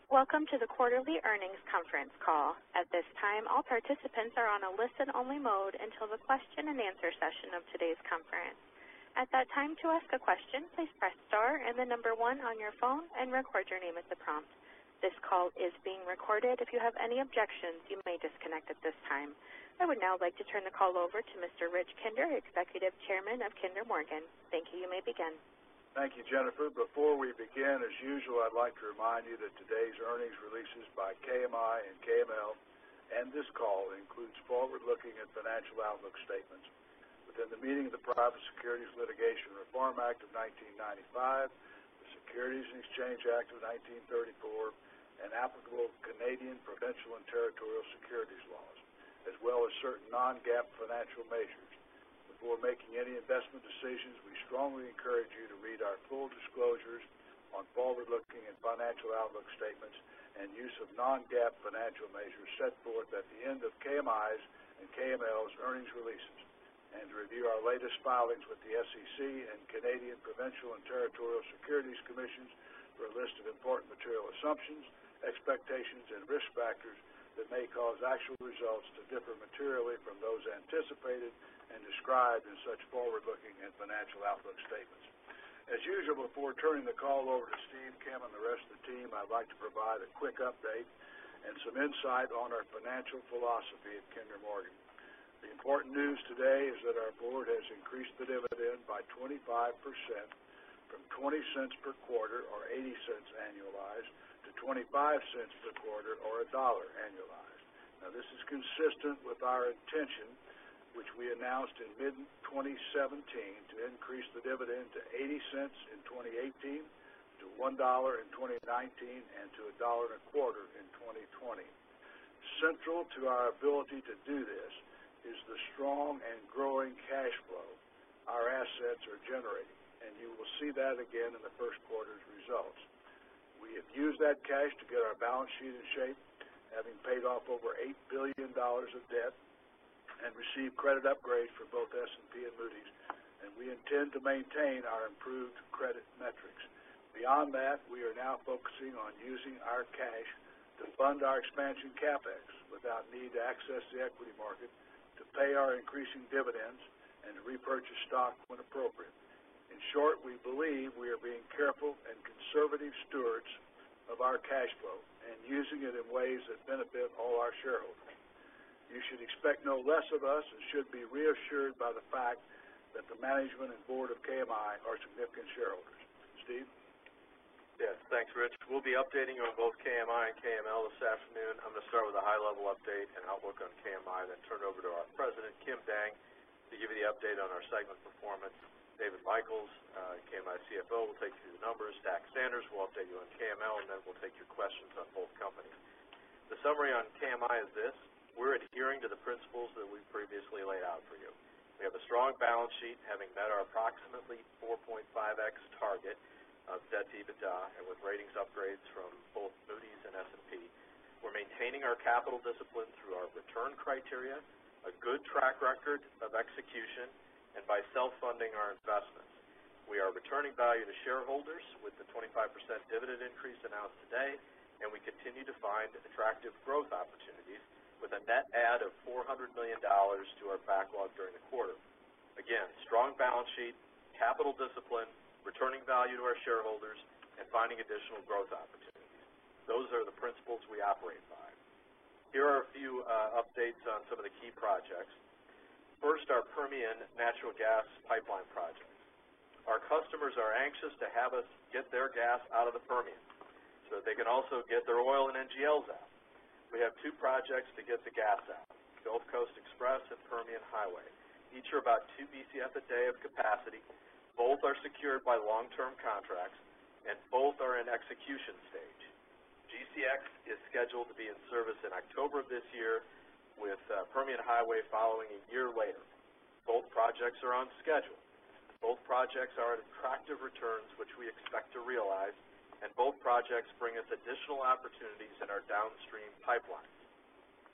Welcome to the quarterly earnings conference call. At this time, all participants are on a listen-only mode until the question and answer session of today's conference. At that time, to ask a question, please press star and the number 1 on your phone and record your name at the prompt. This call is being recorded. If you have any objections, you may disconnect at this time. I would now like to turn the call over to Mr. Rich Kinder, Executive Chairman of Kinder Morgan. Thank you. You may begin. Thank you, Jennifer. Before we begin, as usual, I'd like to remind you that today's earnings releases by KMI and KML and this call includes forward-looking and financial outlook statements within the meaning of the Private Securities Litigation Reform Act of 1995, the Securities and Exchange Act of 1934, and applicable Canadian provincial and territorial securities laws, as well as certain non-GAAP financial measures. Before making any investment decisions, we strongly encourage you to read our full disclosures on forward-looking and financial outlook statements and use of non-GAAP financial measures set forth at the end of KMI's and KML's earnings releases, and to review our latest filings with the SEC and Canadian provincial and territorial securities commissions for a list of important material assumptions, expectations, and risk factors that may cause actual results to differ materially from those anticipated and described in such forward-looking and financial outlook statements. As usual, before turning the call over to Steve, Kim, and the rest of the team, I'd like to provide a quick update and some insight on our financial philosophy at Kinder Morgan. The important news today is that our board has increased the dividend by 25% from 20 cents per quarter, or 80 cents annualized, to 25 cents per quarter, or $1 annualized. Now, this is consistent with our intention, which we announced in mid-2017, to increase the dividend to 80 cents in 2018, to $1 in 2019, and to $1.25 in 2020. Central to our ability to do this is the strong and growing cash flow our assets are generating, and you will see that again in the first quarter's results. We have used that cash to get our balance sheet in shape, having paid off over $8 billion of debt, and received credit upgrades for both S&P and Moody's, and we intend to maintain our improved credit metrics. Beyond that, we are now focusing on using our cash to fund our expansion CapEx without need to access the equity market, to pay our increasing dividends, and to repurchase stock when appropriate. In short, we believe we are being careful and conservative stewards of our cash flow and using it in ways that benefit all our shareholders. You should expect no less of us and should be reassured by the fact that the management and board of KMI are significant shareholders. Steve? Yes, thanks, Rich. We'll be updating you on both KMI and KML this afternoon. I'm going to start with a high-level update and outlook on KMI, then turn it over to our president, Kim Dang, to give you the update on our segment performance. David Michaels, KMI CFO, will take you through the numbers. Dax Sanders will update you on KML, and then we'll take your questions on both companies. The summary on KMI is this. We're adhering to the principles that we previously laid out for you. We have a strong balance sheet, having met our approximately 4.5x target of debt to EBITDA, and with ratings upgrades from both Moody's and S&P. We're maintaining our capital discipline through our return criteria, a good track record of execution, and by self-funding our investments. We are returning value to shareholders with the 25% dividend increase announced today, and we continue to find attractive growth opportunities with a net add of $400 million to our backlog during the quarter. Again, strong balance sheet, capital discipline, returning value to our shareholders, and finding additional growth opportunities. Those are the principles we operate by. Here are a few updates on some of the key projects. First, our Permian natural gas pipeline projects. Our customers are anxious to have us get their gas out of the Permian so that they can also get their oil and NGLs out. We have two projects to get the gas out, Gulf Coast Express and Permian Highway. Each are about 2 BCF a day of capacity. Both are secured by long-term contracts, and both are in execution stage. GCX is scheduled to be in service in October of this year, with Permian Highway following a year later. Both projects are on schedule. Both projects are at attractive returns, which we expect to realize, and both projects bring us additional opportunities in our downstream pipelines.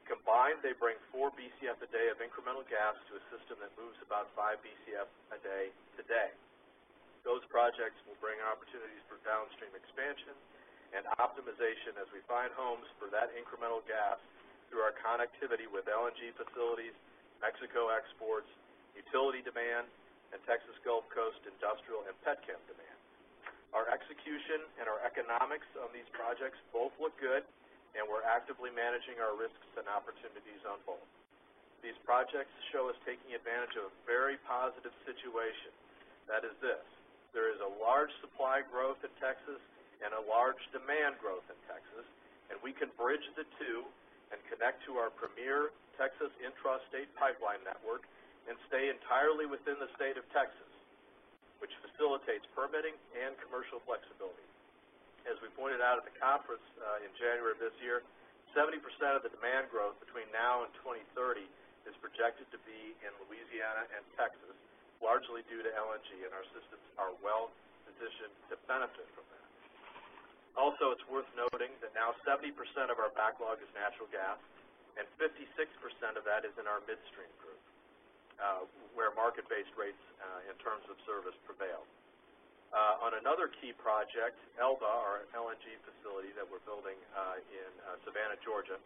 Combined, they bring 4 BCF a day of incremental gas to a system that moves about 5 BCF a day today. Those projects will bring opportunities for downstream expansion and optimization as we find homes for that incremental gas through our connectivity with LNG facilities, Mexico exports, utility demand, and Texas Gulf Coast industrial and petchem demand. Our execution and our economics on these projects both look good, and we're actively managing our risks and opportunities on both. These projects show us taking advantage of a very positive situation. That is this: there is a large supply growth in Texas and a large demand growth in Texas, and we can bridge the two and connect to our premier Texas intrastate pipeline network and stay entirely within the state of Texas, which facilitates permitting and commercial flexibility. As we pointed out at the conference in January of this year, 70% of the demand growth between now and 2030 is projected to be in Louisiana and Texas, largely due to LNG, and our systems are well positioned to benefit from that. Also, it's worth noting that now 70% of our backlog is natural gas, and 56% of that is in our midstream group, where market-based rates in terms of service prevail. On another key project, Elba, our LNG facility that we're building in Savannah, Georgia,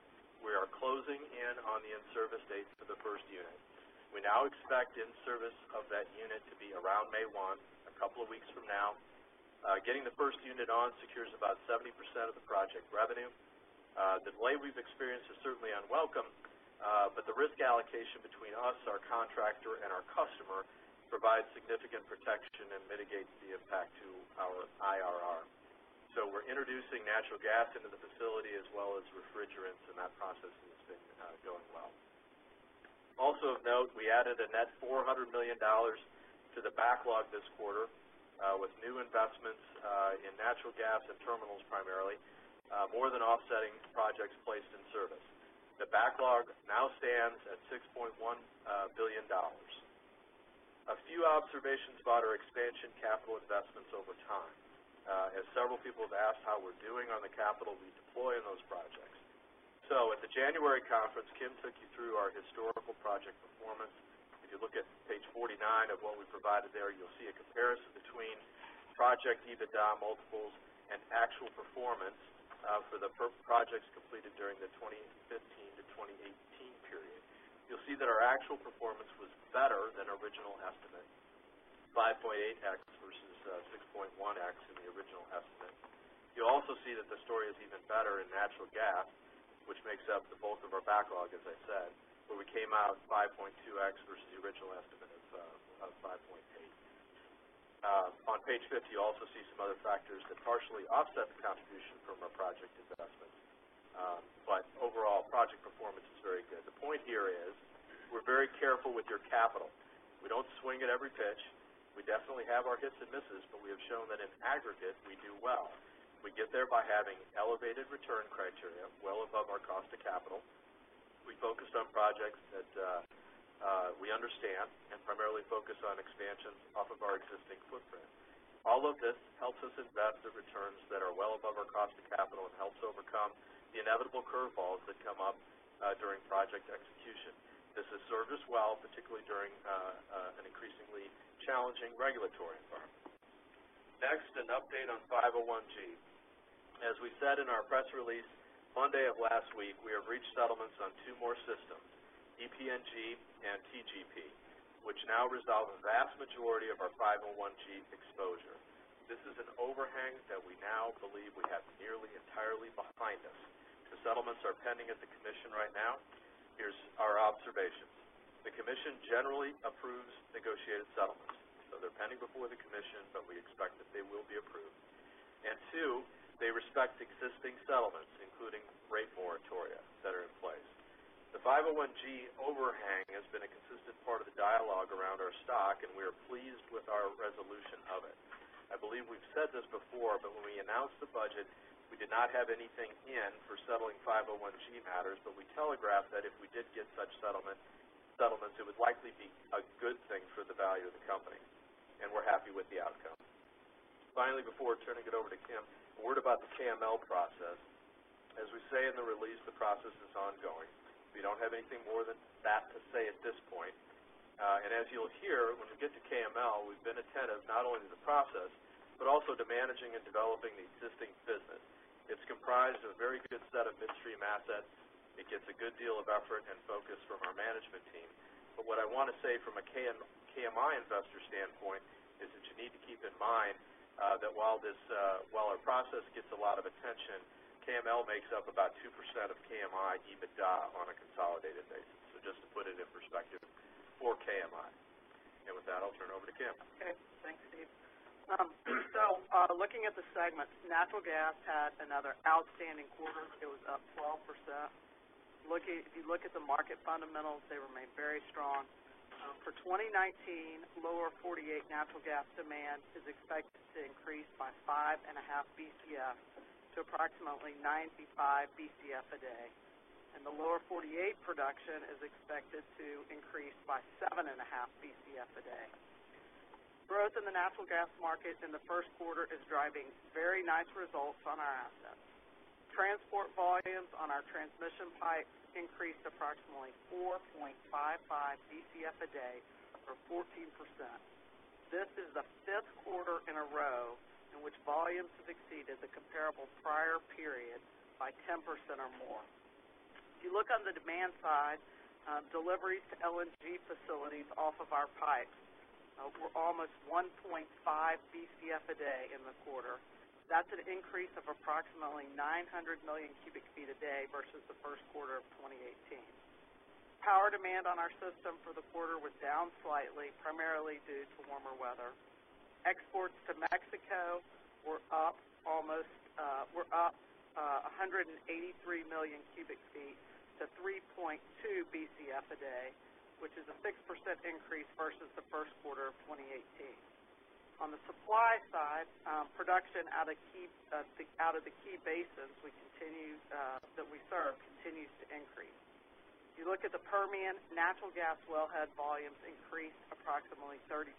we are closing in on the in-service date for the first unit. We now expect in-service of that unit to be around May 1, a couple of weeks from now. Getting the first unit on secures about 70% of the project revenue. The delay we've experienced is certainly unwelcome, but the risk allocation between us, our contractor, and our customer provides significant protection and mitigates the impact to our IRR. So we're introducing natural gas into the facility as well as refrigerants, and that process has been going well. Also of note, we added a net $400 million to the backlog this quarter with new investments in natural gas and terminals primarily, more than offsetting projects placed in service. The backlog now stands at $6.1 billion. A few observations about our expansion capital investments over time. As several people have asked how we're doing on the capital we deploy in those projects. So at the January conference, Kim took you through our historical project performance. If you look at page 49 of what we provided there, you'll see a comparison between project EBITDA multiples and actual performance for the projects completed during the 2015 to 2018 period. You'll see that our actual performance was better than original estimate, 5.8x versus 6.1x in the original estimate. You'll also see that the story is even better in natural gas, which makes up the bulk of our backlog, as I said, where we came out 5.2x versus the original estimate of 5.8. On page 50, you also see some other factors that partially offset the contribution from our project investments. But overall, project performance is very good. The point here is we're very careful with your capital. We don't swing at every pitch. We definitely have our hits and misses, but we have shown that in aggregate we do well. We get there by having elevated return criteria, well above our cost of capital. We focus on projects that we understand and primarily focus on expansions off of our existing footprint. All of this helps us invest at returns that are well above our cost of capital and helps overcome the inevitable curveballs that come up during project execution. This has served us well, particularly during an increasingly challenging regulatory environment. Next, an update on 501G. As we said in our press release Monday of last week, we have reached settlements on two more systems, EPNG and TGP, which now resolve a vast majority of our 501G exposure. This is an overhang that we now believe we have nearly entirely behind us. The settlements are pending at the Commission right now. Here's our observations. The Commission generally approves negotiated settlements. So they're pending before the Commission, but we expect that they will be approved. And two, they respect existing settlements, including rate moratoria that are in place. The 501G overhang has been a consistent part of the dialogue around our stock, and we are pleased with our resolution of it. I believe we've said this before, but when we announced the budget, we did not have anything in for settling 501G matters, but we telegraphed that if we did get such settlements, it would likely be a good thing for the value of the company, and we're happy with the outcome. Finally, before turning it over to Kim, a word about the KML process. As we say in the release, the process is ongoing. We don't have anything more than that to say at this point. And as you'll hear, when we get to KML, we've been attentive not only to the process, but also to managing and developing the existing business. It's comprised of a very good set of midstream assets. It gets a good deal of effort and focus from our management team. But what I want to say from a KMI investor standpoint is that you need to keep in mind that while our process gets a lot of attention, KML makes up about 2% of KMI EBITDA on a consolidated basis. So just to put it in perspective for KMI. And with that, I'll turn it over to Kim. Okay, thanks, Steve. Looking at the segments, natural gas had another outstanding quarter. It was up 12%. If you look at the market fundamentals, they remain very strong. For 2019, lower 48 natural gas demand is expected to increase by 5.5 BCF to approximately 95 BCF a day. And the lower 48 production is expected to increase by 7.5 BCF a day. Growth in the natural gas market in the first quarter is driving very nice results on our assets. Transport volumes on our transmission pipes increased approximately 4.55 BCF a day, or 14%. This is the 5th quarter in a row in which volumes have exceeded the comparable prior period by 10% or more. If you look on the demand side, deliveries to LNG facilities off of our pipes were almost 1.5 BCF a day in the quarter. That's an increase of approximately 900 million cubic feet a day versus the first quarter of 2018. Power demand on our system for the quarter was down slightly, primarily due to warmer weather. Exports to Mexico were up 183 million cubic feet to 3.2 BCF a day, which is a 6% increase versus the first quarter of 2018. On the supply side, production out of the key basins that we serve continues to increase. If you look at the Permian, natural gas wellhead volumes increased approximately 30%.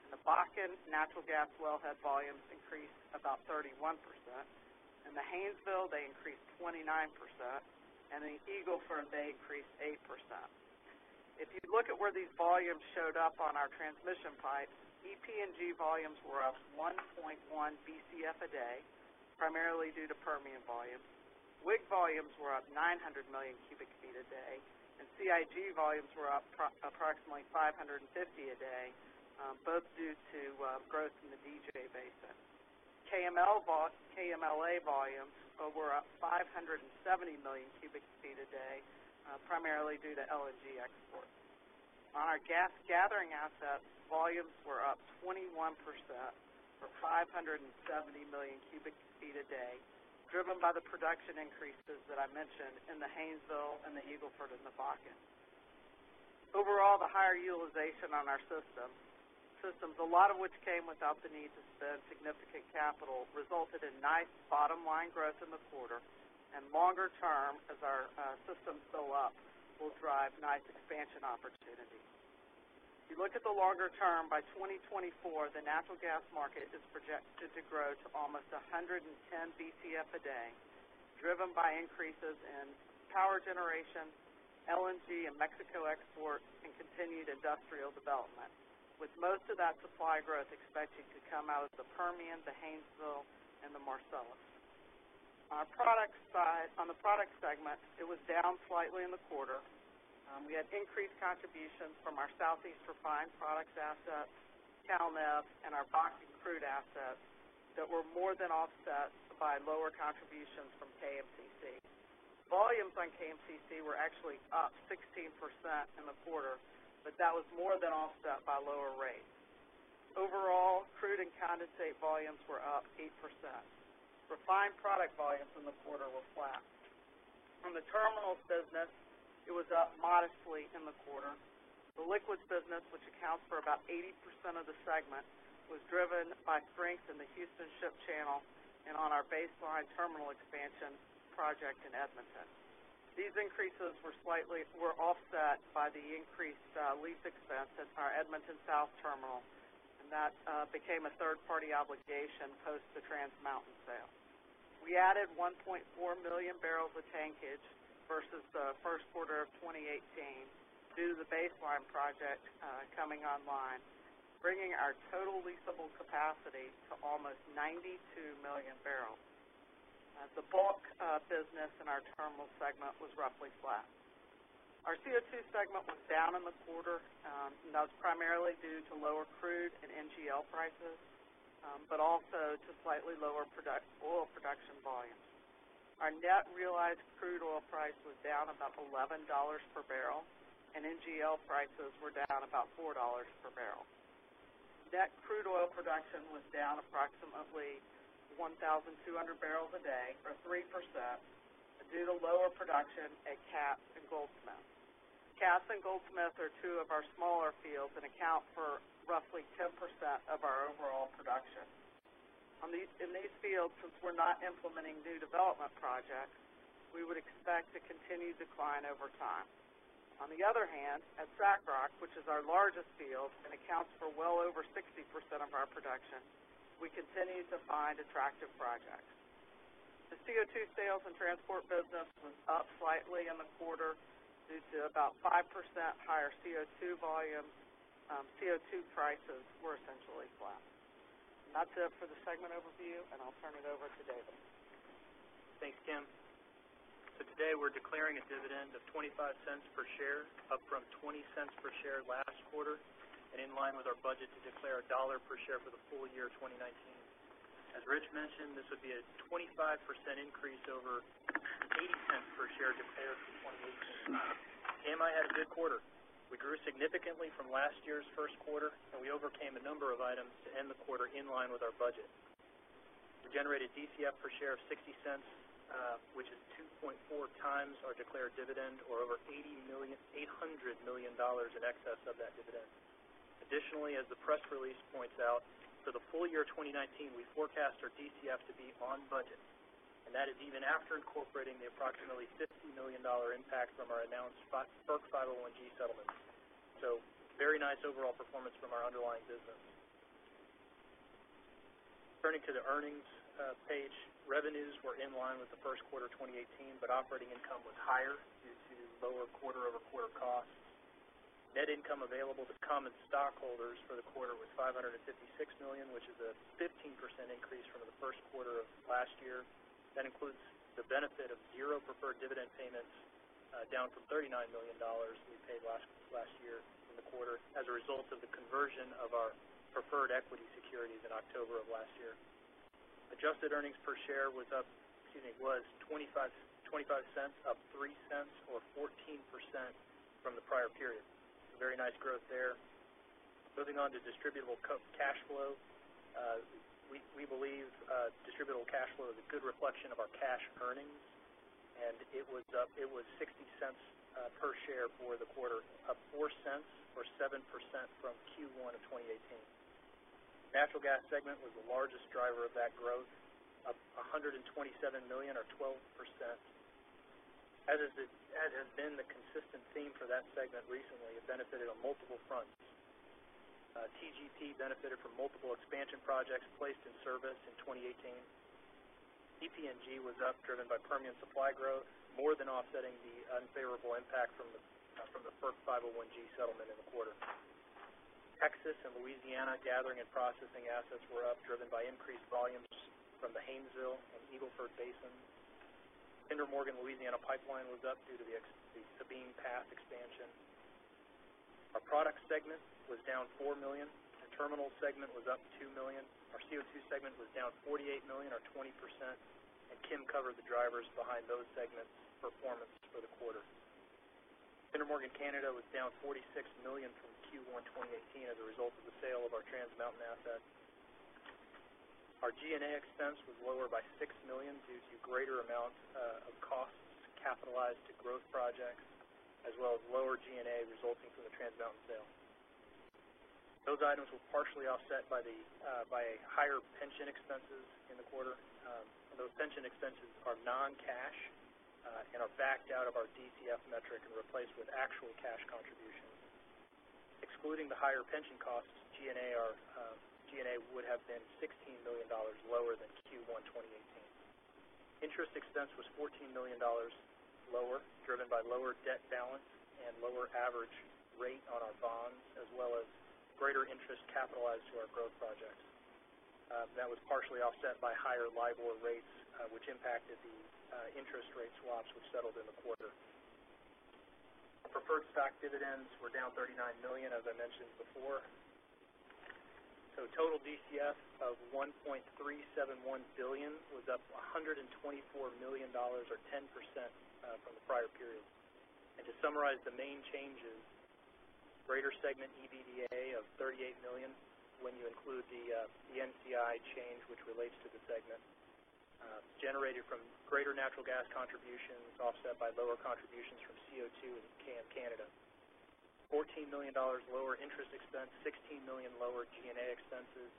In the Bakken, natural gas wellhead volumes increased about 31%. In the Haynesville, they increased 29%. And in the Eagle Ford, they increased 8%. If you look at where these volumes showed up on our transmission pipes, EP&G volumes were up 1.1 BCF a day, primarily due to Permian volumes. WIG volumes were up 900 million cubic feet a day, and CIG volumes were up approximately 550 a day, both due to growth in the DJ Basin. KMLA volumes were up 570 million cubic feet a day, primarily due to LNG exports. On our gas gathering assets, volumes were up 21% for 570 million cubic feet a day, driven by the production increases that I mentioned in the Haynesville and the Eagle Ford and the Bakken. Overall, the higher utilization on our systems, a lot of which came without the need to spend significant capital, resulted in nice bottom line growth in the quarter, and longer term, as our systems fill up, will drive nice expansion opportunities. If you look at the longer term, by 2024, the natural gas market is projected to grow to almost 110 BCF a day, driven by increases in power generation, LNG and Mexico exports, and continued industrial development, with most of that supply growth expected to come out of the Permian, the Haynesville, and the Marcellus. On the product segment, it was down slightly in the quarter. We had increased contributions from our Southeast refined products assets, CalNev, and our Bakken crude assets that were more than offset by lower contributions from KMCC. Volumes on KMCC were actually up 16% in the quarter, but that was more than offset by lower rates. Overall, crude and condensate volumes were up 8%. Refined product volumes in the quarter were flat. On the terminals business, it was up modestly in the quarter. The liquids business, which accounts for about 80% of the segment, was driven by strength in the Houston Ship Channel and on our Baseline terminal expansion project in Edmonton. These increases were offset by the increased lease expense at our Edmonton South terminal, and that became a third-party obligation post the Trans Mountain sale. We added 1.4 million barrels of tankage versus the first quarter of 2018 due to the Baseline project coming online, bringing our total leasable capacity to almost 92 million barrels. The bulk business in our terminal segment was roughly flat. Our CO2 segment was down in the quarter, and that was primarily due to lower crude and NGL prices, but also to slightly lower oil production volumes. Our net realized crude oil price was down about $11 per barrel, and NGL prices were down about $4 per barrel. Net crude oil production was down approximately 1,200 barrels a day, or 3%, due to lower production at Cass and Goldsmith. Cass and Goldsmith are two of our smaller fields and account for roughly 10% of our overall production. In these fields, since we're not implementing new development projects, we would expect a continued decline over time. On the other hand, at SACROC, which is our largest field and accounts for well over 60% of our production, we continue to find attractive projects. The CO2 sales and transport business was up slightly in the quarter due to about 5% higher CO2 volumes. CO2 prices were essentially flat. And that's it for the segment overview, and I'll turn it over to David. Thanks, Kim. So today we're declaring a dividend of 25 cents per share, up from 20 cents per share last quarter, and in line with our budget to declare $1 per share for the full year 2019. As Rich mentioned, this would be a 25% increase over 80 cents per share declared for 2018. KMI had a good quarter. We grew significantly from last year's first quarter, and we overcame a number of items to end the quarter in line with our budget. We generated DCF per share of 60 cents, which is 2.4 times our declared dividend, or over $800 million in excess of that dividend. Additionally, as the press release points out, for the full year 2019, we forecast our DCF to be on budget, and that is even after incorporating the approximately $50 million impact from our announced FERC 501G settlement. So, very nice overall performance from our underlying business. Turning to the earnings page, revenues were in line with the first quarter 2018, but operating income was higher due to lower quarter-over-quarter costs. Net income available to common stockholders for the quarter was $556 million, which is a 15% increase from the first quarter of last year. That includes the benefit of 0 preferred dividend payments, down from $39 million we paid last year in the quarter as a result of the conversion of our preferred equity securities in October of last year. Adjusted earnings per share was 25 cents, up 3 cents, or 14% from the prior period. Very nice growth there. Moving on to distributable cash flow. We believe distributable cash flow is a good reflection of our cash earnings, and it was 60 cents per share for the quarter, up 4 cents or 7% from Q1 of 2018. Natural gas segment was the largest driver of that growth, up $127 million or 12%. As has been the consistent theme for that segment recently, it benefited on multiple fronts. TGP benefited from multiple expansion projects placed in service in 2018. EPNG was up, driven by Permian supply growth, more than offsetting the unfavorable impact from the FERC 501G settlement in the quarter. Texas and Louisiana gathering and processing assets were up, driven by increased volumes from the Haynesville and Eagle Ford basins. Kinder Morgan Louisiana Pipeline was up due to the Sabine Pass expansion. Our product segment was down $4 million. Our terminal segment was up $2 million. Our CO2 segment was down $48 million, or 20%, and Kim covered the drivers behind those segments' performance for the quarter. Kinder Morgan Canada was down $46 million from Q1 2018 as a result of the sale of our Trans Mountain asset. Our G&A expense was lower by $6 million due to greater amounts of costs capitalized to growth projects, as well as lower G&A resulting from the Trans Mountain sale. Those items were partially offset by higher pension expenses in the quarter. Those pension expenses are non-cash and are backed out of our DCF metric and replaced with actual cash contributions. Excluding the higher pension costs, G&A would have been $16 million lower than Q1 2018. Interest expense was $14 million lower, driven by lower debt balance and lower average rate on our bonds, as well as greater interest capitalized to our growth projects. That was partially offset by higher LIBOR rates which impacted the interest rate swaps which settled in the quarter. Preferred stock dividends were down $39 million, as I mentioned before. So total DCF of $1.371 billion was up $124 million, or 10% from the prior period. And to summarize the main changes, greater segment EBITDA of $38 million when you include the NCI change, which relates to the segment, generated from greater natural gas contributions offset by lower contributions from CO2 and KM Canada. $14 million lower interest expense, $16 million lower G&A expenses,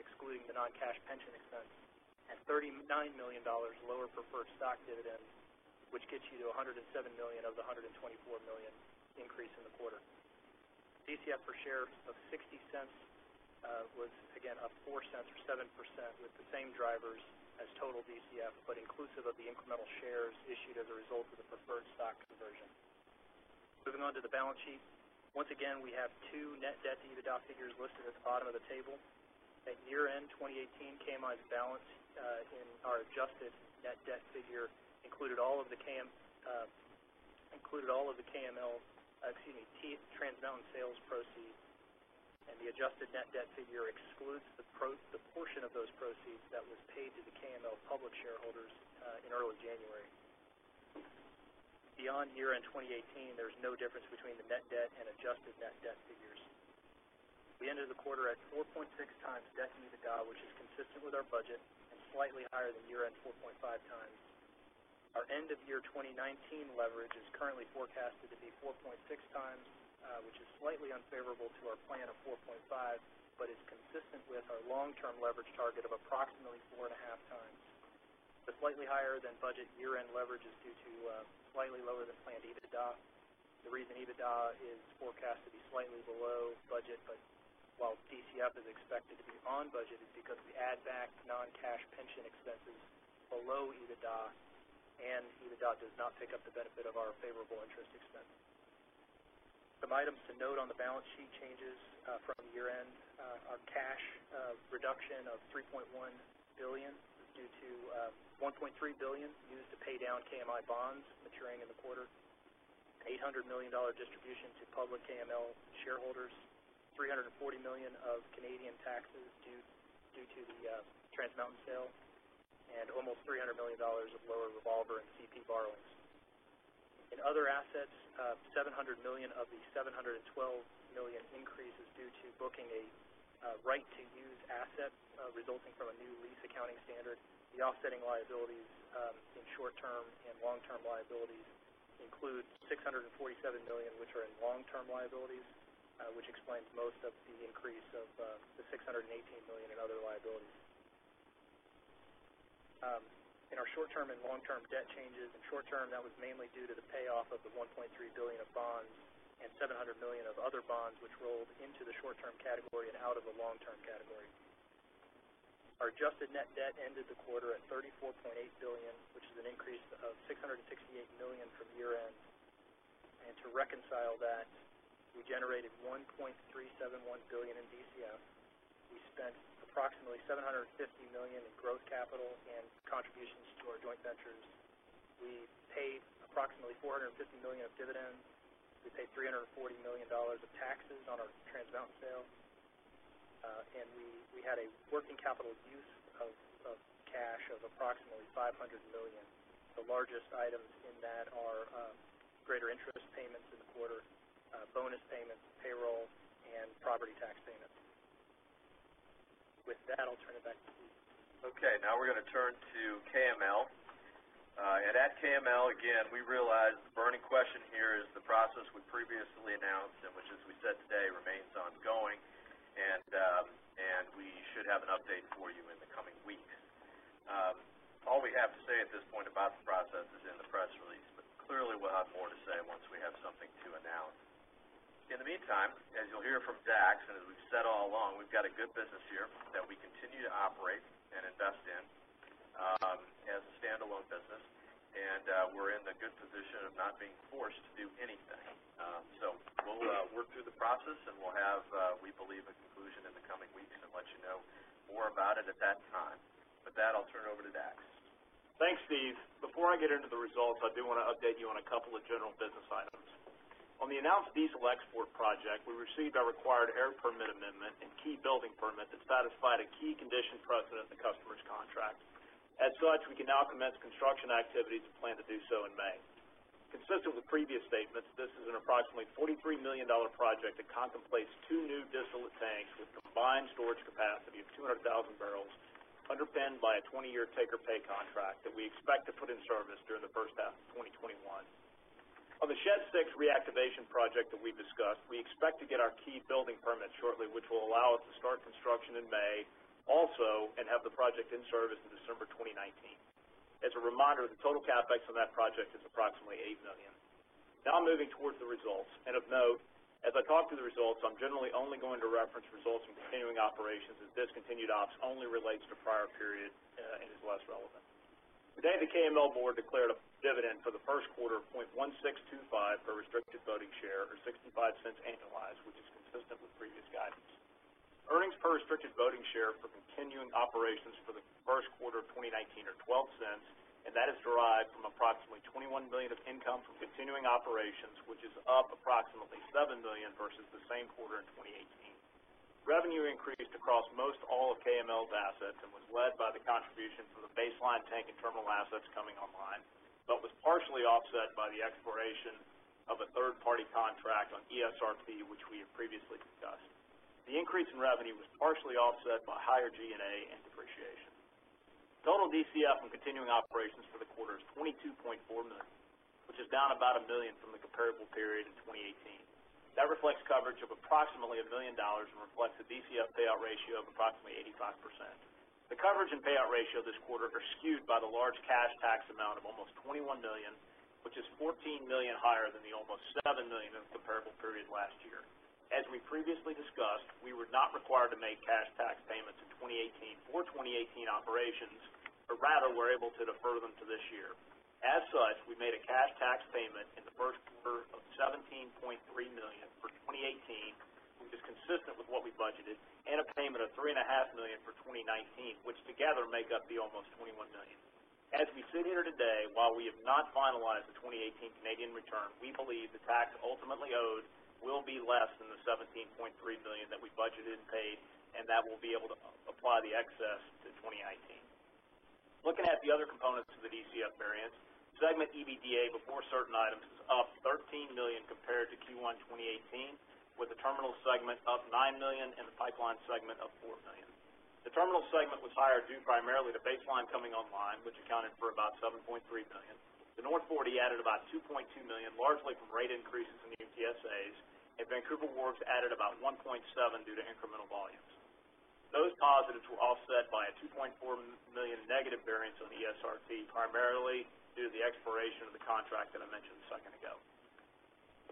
excluding the non-cash pension expense, and $39 million lower preferred stock dividends, which gets you to $107 million of the $124 million increase in the quarter. DCF per share of 60 cents was, again, up 4 cents or 7% with the same drivers as total DCF, but inclusive of the incremental shares issued as a result of the preferred stock conversion. Moving on to the balance sheet. Once again, we have two net debt to EBITDA figures listed at the bottom of the table. At year-end 2018, KMI's balance in our adjusted net debt figure included all of the Trans Mountain sales proceeds, and the adjusted net debt figure excludes the portion of those proceeds that was paid to the KML public shareholders in early January. Beyond year-end 2018, there's no difference between the net debt and adjusted net debt figures. We ended the quarter at 4.6 times debt to EBITDA, which is consistent with our budget and slightly higher than year-end 4.5 times. Our end-of-year 2019 leverage is currently forecasted to be 4.6 times, which is slightly unfavorable to our plan of 4.5, but is consistent with our long-term leverage target of approximately 4.5 times. The slightly higher than budget year-end leverage is due to slightly lower than planned EBITDA. The reason EBITDA is forecast to be slightly below budget, but while DCF is expected to be on budget, is because we add back non-cash pension expenses below EBITDA, and EBITDA does not pick up the benefit of our favorable interest expense. Some items to note on the balance sheet changes from year-end. Our cash reduction of $3.1 billion due to $1.3 billion used to pay down KMI bonds maturing in the quarter, $800 million distribution to public KML shareholders, $340 million of Canadian taxes due to the Trans Mountain sale, and almost $300 million of lower revolver and CP borrowings. In other assets, $700 million of the $712 million increase is due to booking a right-to-use asset resulting from a new lease accounting standard. The offsetting liabilities in short-term and long-term liabilities include $647 million, which are in long-term liabilities, which explains most of the increase of the $618 million in other liabilities. In our short-term and long-term debt changes, in short-term, that was mainly due to the payoff of the $1.3 billion of bonds and $700 million of other bonds, which rolled into the short-term category and out of the long-term category. Our adjusted net debt ended the quarter at $34.8 billion, which is an increase of $668 million from year-end. And to reconcile that, we generated $1.371 billion in DCF. We spent approximately $750 million in growth capital and contributions to our joint ventures. We paid approximately $450 million of dividends. We paid $340 million of taxes on our Trans Mountain sale. And we had a working capital use of cash of approximately $500 million. The largest items in that are greater interest payments in the quarter, bonus payments, payroll, and property tax payments. With that, I'll turn it back to you. Okay, now we're going to turn to KML. And at KML, again, we realize the burning question here is the process we previously announced, and which, as we said today, remains ongoing. And we should have an update for you in the coming weeks. All we have to say at this point about the process is in the press release, but clearly we'll have more to say once we have something to announce. In the meantime, as you'll hear from Dax, and as we've said all along, we've got a good business here that we continue to operate and invest in as a standalone business, and we're in the good position of not being forced to do anything. So we'll work through the process, and we'll have, we believe, a conclusion in the coming weeks and let you know more about it at that time. With that, I'll turn it over to Dax. Thanks, Steve. Before I get into the results, I do want to update you on a couple of general business items. On the announced diesel export project, we received our required air permit amendment and key building permit that satisfied a key condition precedent in the customer's contract. As such, we can now commence construction activities and plan to do so in May. Consistent with previous statements, this is an approximately $43 million project that contemplates 2 new distillate tanks with combined storage capacity of 200,000 barrels, underpinned by a 20-year take-or-pay contract that we expect to put in service during the first half of 2021. On the Shed 6 reactivation project that we've discussed, we expect to get our key building permit shortly, which will allow us to start construction in May also and have the project in service in December 2019. As a reminder, the total CapEx on that project is approximately $8 million. Now moving towards the results. And of note, as I talk through the results, I'm generally only going to reference results from continuing operations, as discontinued ops only relates to prior period and is less relevant. Today, the KML board declared a dividend for the first quarter of .1625 per restricted voting share, or 65 cents annualized, which is consistent with previous guidance. Earnings per restricted voting share for continuing operations for the first quarter of 2019 are 12 cents, and that is derived from approximately $21 million of income from continuing operations, which is up approximately $7 million versus the same quarter in 2018. Revenue increased across most all of KML's assets and was led by the contribution from the baseline tank and terminal assets coming online, but was partially offset by the expiration of a third-party contract on ESRP, which we have previously discussed. The increase in revenue was partially offset by higher G&A and depreciation. Total DCF from continuing operations for the quarter is $22.4 million, which is down about $1 million from the comparable period in 2018. That reflects coverage of approximately $1 million and reflects a DCF payout ratio of approximately 85%. The coverage and payout ratio this quarter are skewed by the large cash tax amount of almost $21 million, which is $14 million higher than the almost $7 million in the comparable period last year. As we previously discussed, we were not required to make cash tax payments in 2018 for 2018 operations, but rather were able to defer them to this year. As such, we made a cash tax payment in the first quarter of $17.3 million for 2018, which is consistent with what we budgeted, and a payment of $3.5 million for 2019, which together make up the almost $21 million. As we sit here today, while we have not finalized the 2018 Canadian return, we believe the tax ultimately owed will be less than the $17.3 million that we budgeted and paid, and that will be able to apply the excess to 2019. Looking at the other components of the DCF variance, segment EBITDA before certain items is up $13 million compared to Q1 2018, with the terminal segment up $9 million and the pipeline segment up $4 million. The terminal segment was higher due primarily to baseline coming online, which accounted for about $7.3 million. The North 40 added about $2.2 million, largely from rate increases in the UTSAs, and Vancouver Wharves added about $1.7 due to incremental volumes. Those positives were offset by a $2.4 million negative variance on the ESRT, primarily due to the expiration of the contract that I mentioned a second ago.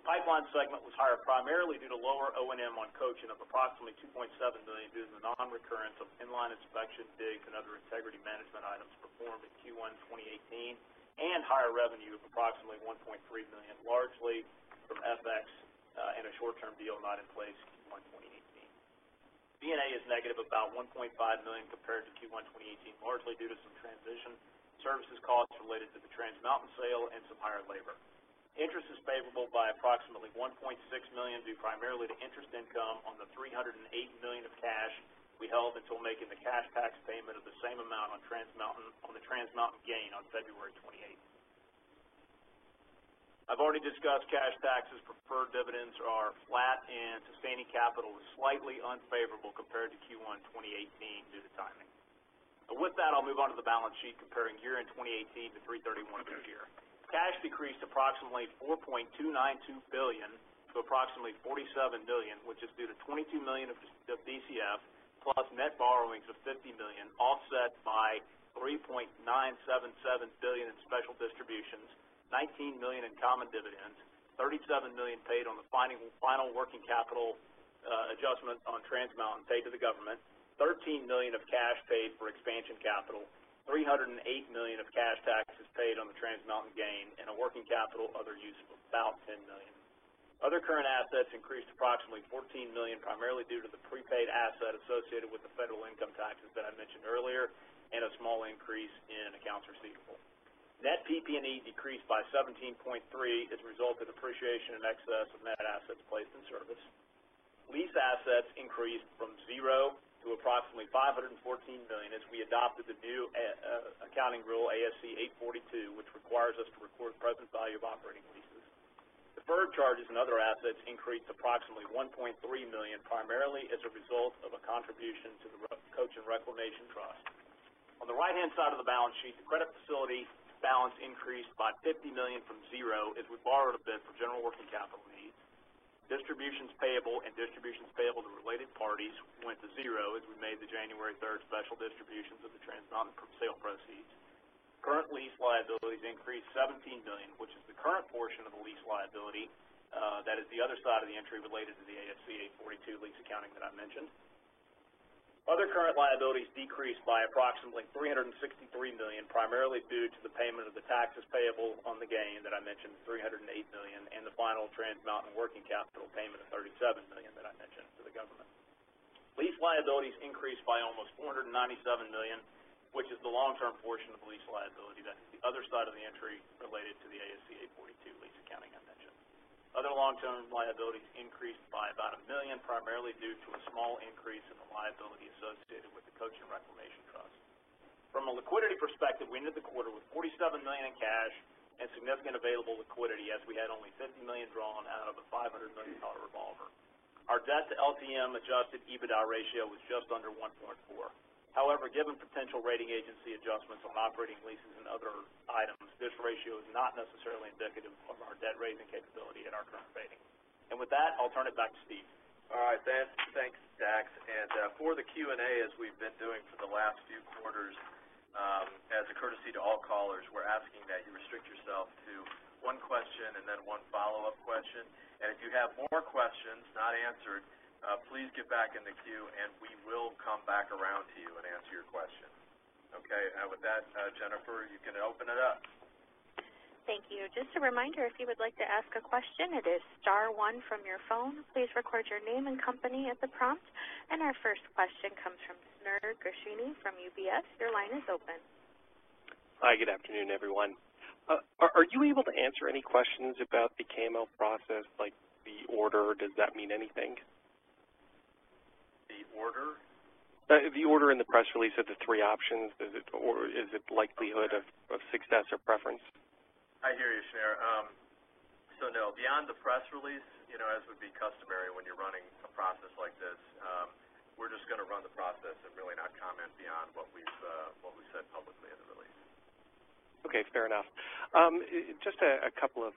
The pipeline segment was higher primarily due to lower O&M on Cochin of approximately $2.7 million due to the non-recurrence of inline inspection, digs, and other integrity management items performed in Q1 2018, and higher revenue of approximately $1.3 million, largely from FX and a short-term deal not in place in Q1 2018. G&A is negative about $1.5 million compared to Q1 2018, largely due to some transition services costs related to the Trans Mountain sale and some higher labor. Interest is favorable by approximately $1.6 million due primarily to interest income on the $308 million of cash we held until making the cash tax payment of the same amount on the Trans Mountain gain on February 28th. I've already discussed cash taxes. Preferred dividends are flat, and sustaining capital is slightly unfavorable compared to Q1 2018 due to timing. With that, I'll move on to the balance sheet comparing year-end 2018 to 3/31 of this year. Cash decreased approximately $4.292 billion to approximately $47 million, which is due to $22 million of DCF plus net borrowings of $50 million, offset by $3.977 billion in special distributions, $19 million in common dividends, $37 million paid on the final working capital adjustment on Trans Mountain paid to the government, $13 million of cash paid for expansion capital, $308 million of cash taxes paid on the Trans Mountain gain, and a working capital other use of about $10 million. Other current assets increased approximately $14 million, primarily due to the prepaid asset associated with the federal income taxes that I mentioned earlier, and a small increase in accounts receivable. Net PP&E decreased by 17.3 as a result of depreciation in excess of net assets placed in service. Lease assets increased from zero to approximately $514 million as we adopted the new accounting rule, ASC 842, which requires us to record present value of operating leases. Deferred charges and other assets increased approximately $1.3 million, primarily as a result of a contribution to the Cochin Reclamation Trust. On the right-hand side of the balance sheet, the credit facility balance increased by $50 million from zero as we borrowed a bit for general working capital needs. Distributions payable and distributions payable to related parties went to zero as we made the January 3rd special distributions of the Trans Mountain sale proceeds. Current lease liabilities increased $17 million, which is the current portion of the lease liability. That is the other side of the entry related to the ASC 842 lease accounting that I mentioned. Other current liabilities decreased by approximately $363 million, primarily due to the payment of the taxes payable on the gain that I mentioned, $308 million, and the final Trans Mountain working capital payment of $37 million that I mentioned to the government. Lease liabilities increased by almost $497 million, which is the long-term portion of the lease liability. That is the other side of the entry related to the ASC 842 lease accounting I mentioned. Other long-term liabilities increased by about $1 million, primarily due to a small increase in the liability associated with the Cochin Reclamation Trust. From a liquidity perspective, we ended the quarter with $47 million in cash and significant available liquidity, as we had only $50 million drawn out of a $500 million revolver. Our debt to LTM adjusted EBITDA ratio was just under 1.4. However, given potential rating agency adjustments on operating leases and other items, this ratio is not necessarily indicative of our debt-raising capability at our current rating. And with that, I'll turn it back to Steve. All right, thanks, Dax. And for the Q&A, as we've been doing for the last few quarters, as a courtesy to all callers, we're asking that you restrict yourself to one question and then one follow-up question. And if you have more questions not answered, please get back in the queue, and we will come back around to you and answer your question. Okay, with that, Jennifer, you can open it up. Thank you. Just a reminder, if you would like to ask a question, it is *1 from your phone. Please record your name and company at the prompt. And our first question comes from Shneur Gershuni from UBS. Your line is open. Hi, good afternoon, everyone. Are you able to answer any questions about the KML process, like the order? Does that mean anything? The order? The order in the press release of the three options, is it likelihood of success or preference? I hear you, Shneur. So no, beyond the press release, as would be customary when you're running a process like this, we're just going to run the process and really not comment beyond what we've said publicly in the release. Okay, fair enough. Just a couple of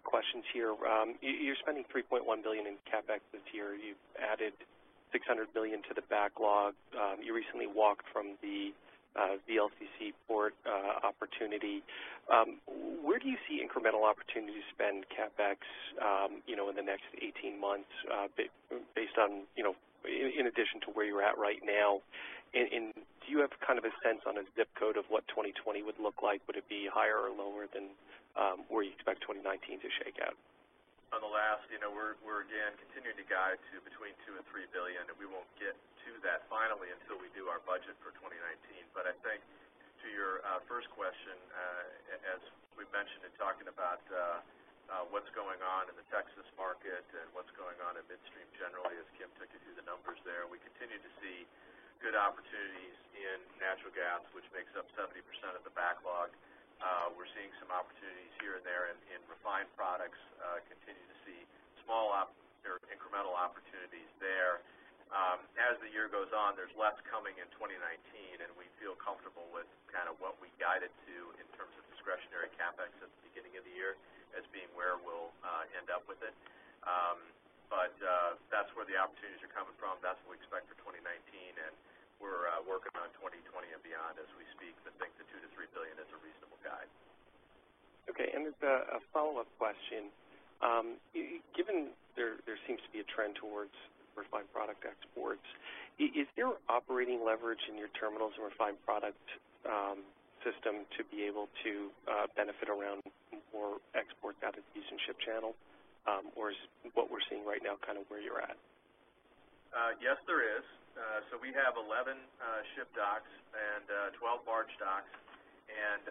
questions here. You're spending $3.1 billion in CapEx this year. You've added $600 million to the backlog. You recently walked from the VLCC port opportunity. Where do you see incremental opportunity to spend CapEx, in the next 18 months, based on, in addition to where you're at right now? And do you have kind of a sense on a zip code of what 2020 would look like? Would it be higher or lower than where you expect 2019 to shake out? On the last, we're again continuing to guide to between $2 and $3 billion, and we won't get to that finally until we do our budget for 2019. But I think to your first question, as we mentioned in talking about what's going on in the Texas market and what's going on in midstream generally, as Kim took you through the numbers there, we continue to see good opportunities in natural gas, which makes up 70% of the backlog. We're seeing some opportunities here and there in refined products, continue to see small or incremental opportunities there. As the year goes on, there's less coming in 2019, and we feel comfortable with kind of what we guided to in terms of discretionary CapEx at the beginning of the year as being where we'll end up with it. But that's where the opportunities are coming from. That's what we expect for 2019, and we're working on 2020 and beyond as we speak, but think the $2 to $3 billion is a reasonable guide. Okay, and there's a follow-up question. Given there seems to be a trend towards refined product exports, is there operating leverage in your terminals and refined product system to be able to benefit around more exports out of the Houston Ship Channel? Or is what we're seeing right now kind of where you're at? Yes, there is. So we have 11 ship docks and 12 barge docks, and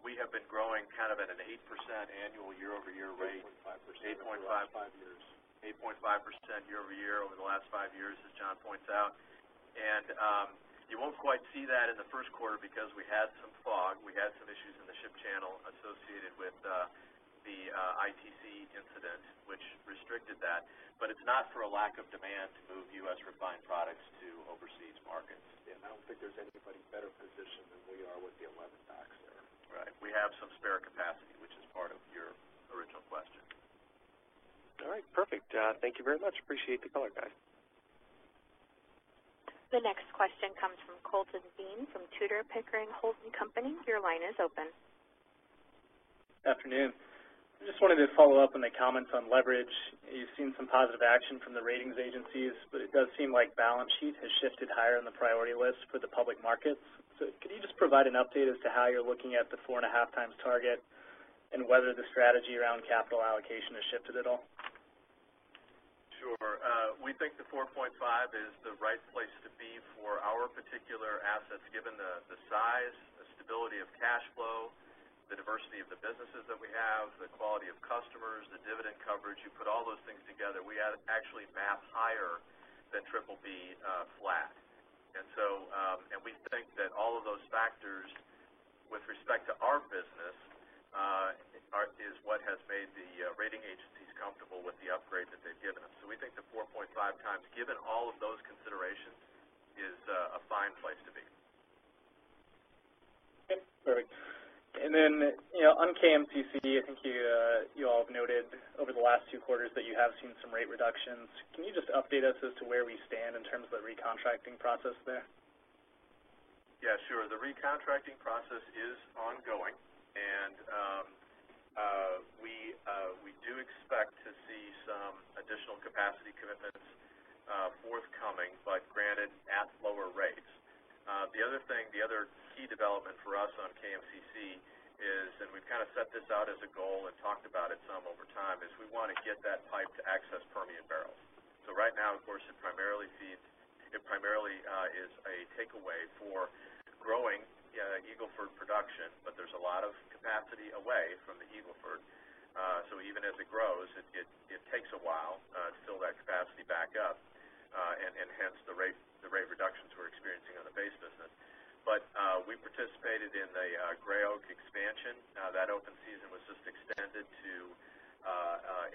we have been growing kind of at an 8% annual year-over-year rate. 8.5% year-over-year over the last 5 years, as John points out. And you won't quite see that in the first quarter because we had some fog. We had some issues in the ship channel associated with the ITC incident, which restricted that. But it's not for a lack of demand to move U.S. refined products to overseas markets. Yeah, and I don't think there's anybody better positioned than we are with the 11 docks there. Right. We have some spare capacity, which is part of your original question. All right, perfect. Thank you very much. Appreciate the color, guys. The next question comes from Colton Bean from Tudor, Pickering, Holt & Company. Your line is open. Afternoon. I just wanted to follow up on the comments on leverage. You've seen some positive action from the ratings agencies, but it does seem like balance sheet has shifted higher on the priority list for the public markets. So could you just provide an update as to how you're looking at the 4.5 times target and whether the strategy around capital allocation has shifted at all? Sure. We think the 4.5 is the right place to be for our particular assets, given the size, the stability of cash flow, the diversity of the businesses that we have, the quality of customers, the dividend coverage. You put all those things together, we actually map higher than BBB flat. And so, and we think that all of those factors with respect to our business is what has made the rating agencies comfortable with the upgrade that they've given us. So we think the 4.5 times, given all of those considerations, is a fine place to be. Okay, perfect. And then, on KMCC, I think you all have noted over the last 2 quarters that you have seen some rate reductions. Can you just update us as to where we stand in terms of the recontracting process there? Yeah, sure. The recontracting process is ongoing, and we do expect to see some additional capacity commitments forthcoming, but granted at lower rates. The other key development for us on KMCC is, and we've kind of set this out as a goal and talked about it some over time, is we want to get that pipe to access Permian barrels. So right now, of course, it primarily is a takeaway for growing Eagle Ford production, but there's a lot of capacity away from the Eagle Ford. So even as it grows, it takes a while to fill that capacity back up, and hence the rate reductions we're experiencing on the base business. But we participated in the Gray Oak expansion. That open season was just extended to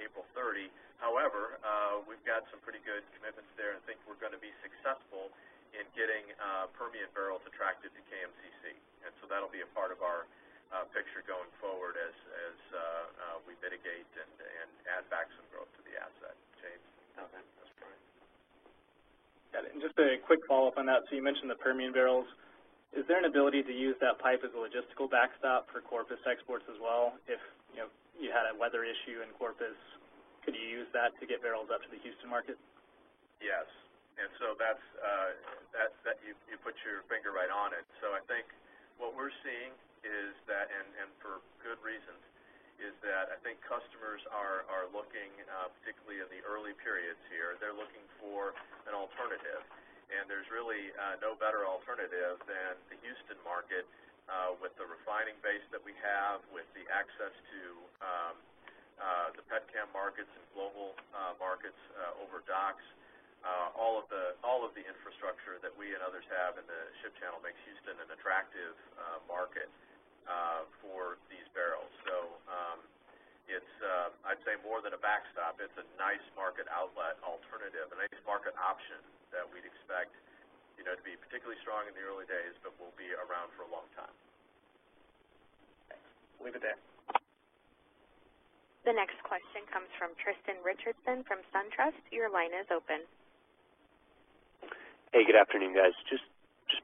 April 30. However, we've got some pretty good commitments there and think we're going to be successful in getting Permian barrels attracted to KMCC. And so that'll be a part of our picture going forward as we mitigate and add back some growth to the asset. James? No, that's right. Got it. And just a quick follow-up on that. So you mentioned the Permian barrels. Is there an ability to use that pipe as a logistical backstop for Corpus exports as well? If you had a weather issue in Corpus, could you use that to get barrels up to the Houston market? Yes, and so that's you put your finger right on it. So I think what we're seeing is that, and for good reasons, is that I think customers are looking, particularly in the early periods here, they're looking for an alternative. And there's really no better alternative than the Houston market with the refining base that we have, with the access to the petchem markets and global markets over docks. All of the infrastructure that we and others have in the ship channel makes Houston an attractive market for these barrels. So it's, I'd say, more than a backstop. It's a nice market outlet alternative, a nice market option that we'd expect, to be particularly strong in the early days, but will be around for a long time. Thanks. Leave it there. The next question comes from Tristan Richardson from SunTrust. Your line is open. Hey, good afternoon, guys. Just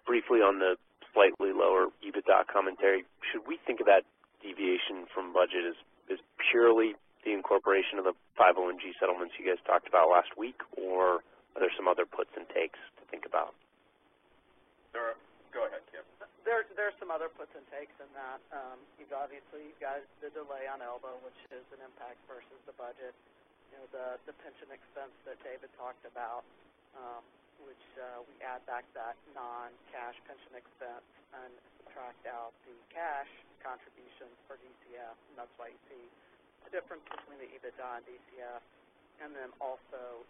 briefly on the slightly lower EBITDA commentary, should we think of that deviation from budget as purely the incorporation of the 501G settlements you guys talked about last week, or are there some other puts and takes to think about? Go ahead, Kim. There's some other puts and takes in that. You've got the delay on Elba, which is an impact versus the budget. The pension expense that David talked about. which we add back that non-cash pension expense and subtract out the cash contributions for DCF, and that's why you see the difference between the EBITDA and DCF, and then also,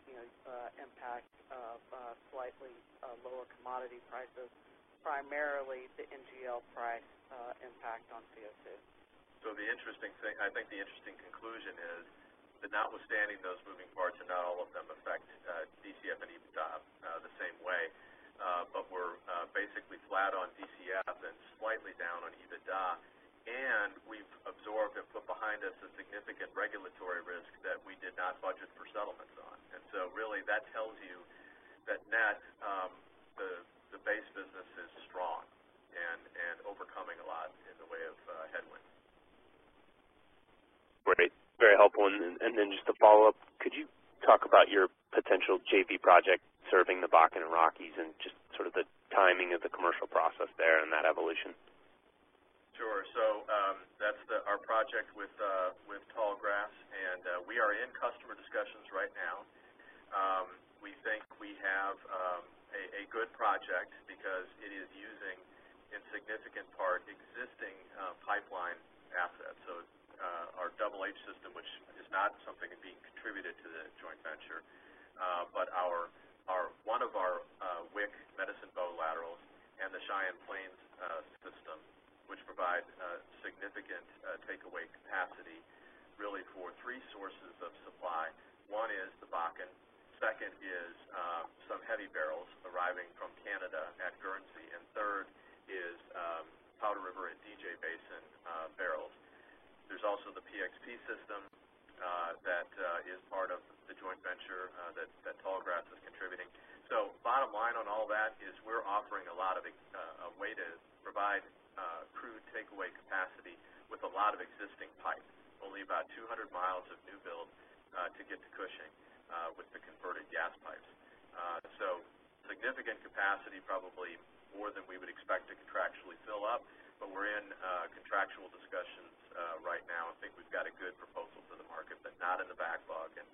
impact of slightly lower commodity prices, primarily the NGL price impact on CO2. So the interesting thing, I think the interesting conclusion is that notwithstanding those moving parts, and not all of them affect DCF and EBITDA the same way, but we're basically flat on DCF and slightly down on EBITDA, and we've absorbed and put behind us a significant regulatory risk that we did not budget for settlements on. And so really that tells you that net, the base business is strong and overcoming a lot in the way of headwinds. Great. Very helpful. And then just to follow up, could you talk about your potential JV project serving the Bakken and Rockies and just sort of the timing of the commercial process there and that evolution? Sure. So that's our project with Tallgrass, and we are in customer discussions right now. We think we have a good project because it is using, in significant part, existing pipeline assets. So our Double H system, which is not something being contributed to the joint venture, but one of our WIC Medicine Bow laterals and the Cheyenne Plains system, which provide significant takeaway capacity really for three sources of supply. One is the Bakken. Second is some heavy barrels arriving from Canada at Guernsey. And third is Powder River and DJ Basin barrels. There's also the PXP system that is part of the joint venture that Tallgrass is contributing. So bottom line on all that is we're offering a lot of a way to provide crude takeaway capacity with a lot of existing pipe, only about 200 miles of new build to get to Cushing with the converted gas pipes. So significant capacity, probably more than we would expect to contractually fill up, but we're in contractual discussions right now and think we've got a good proposal for the market, but not in the backlog and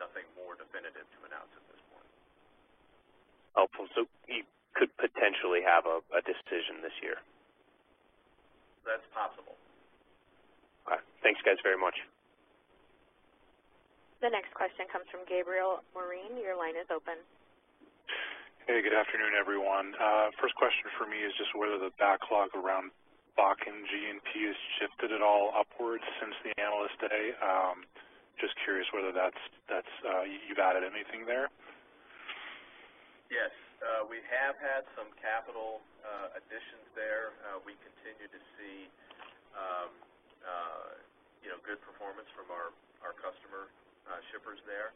nothing more definitive to announce at this point. Helpful. So you could potentially have a decision this year. That's possible. Okay. Thanks, guys, very much. The next question comes from Gabriel Maureen. Your line is open. Hey, good afternoon, everyone. First question for me is just whether the backlog around Bakken G&P has shifted at all upwards since the Analyst Day. Just curious whether you've added anything there. Yes, we have had some capital additions there. We continue to see good performance from our customer shippers there,